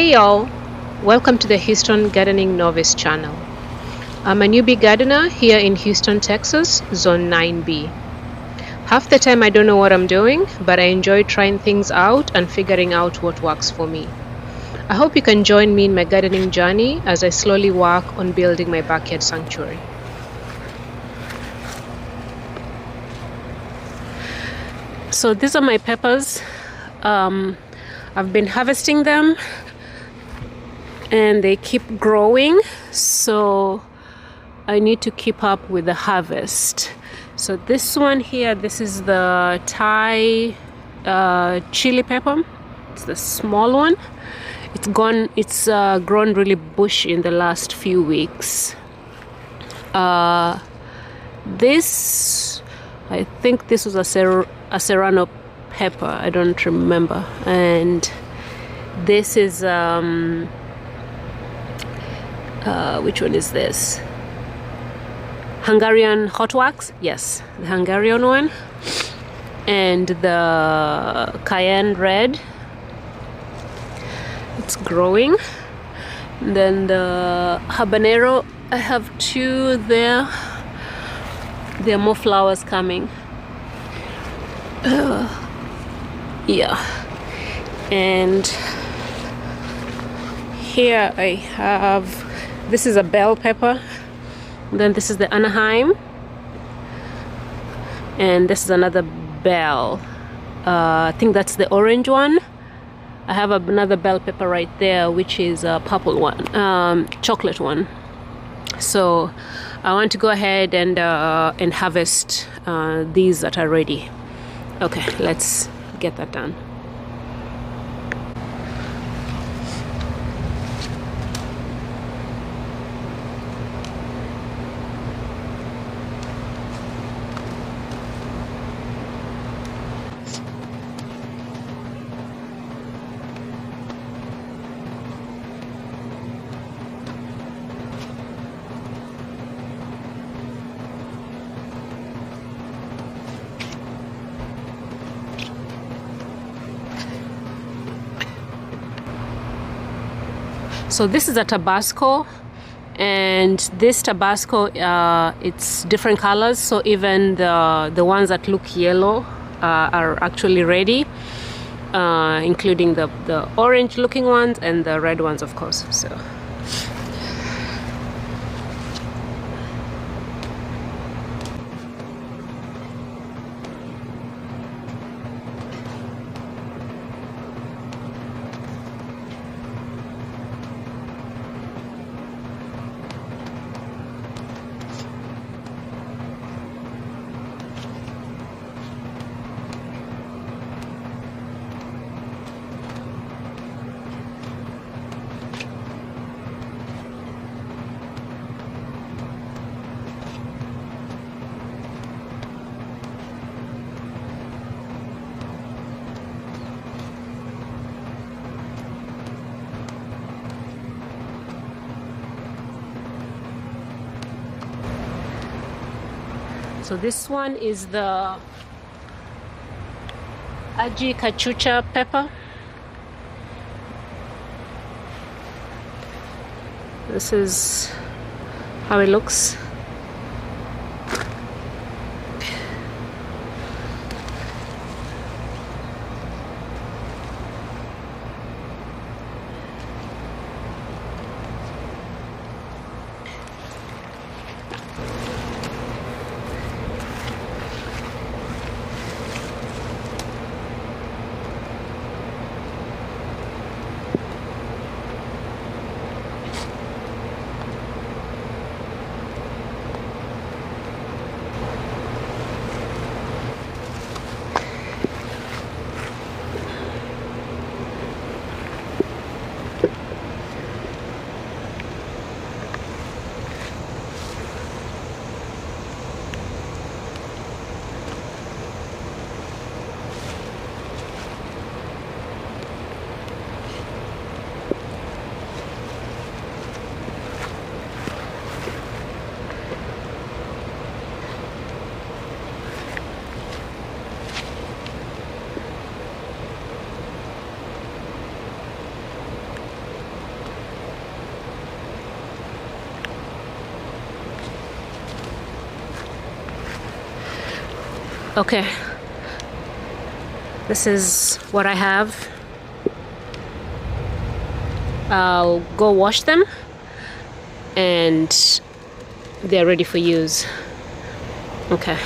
Hey y'all, welcome to the Houston Gardening Novice channel. I'm a newbie gardener here in Houston, Texas, Zone 9B. Half the time I don't know what I'm doing, but I enjoy trying things out and figuring out what works for me. I hope you can join me in my gardening journey as I slowly work on building my backyard sanctuary. So these are my peppers. I've been harvesting them and they keep growing, so I need to keep up with the harvest. So this one here, this is the Thai chili pepper. It's the small one. It's grown really bushy in the last few weeks. This, I think this was a serrano pepper, I don't remember. And this is which one is this? Hungarian Hot Wax. Yes, the Hungarian one. And the Cayenne red, it's growing. And then the Habanero, I have two there. There are more flowers coming. Yeah. And here I have, this is a bell pepper. Then this is the Anaheim. And this is another bell. I think that's the orange one. I have another bell pepper right there, which is a purple one, chocolate one. So I want to go ahead and harvest these that are ready. Okay, let's get that done. So this is a Tabasco, and this Tabasco, it's different colors. So even the ones that look yellow are actually ready, including the orange looking ones and the red ones, of course. So. So this one is the Aji Cachucha pepper. This is how it looks. Okay, this is what I have. I'll go wash them and they're ready for use. Okay.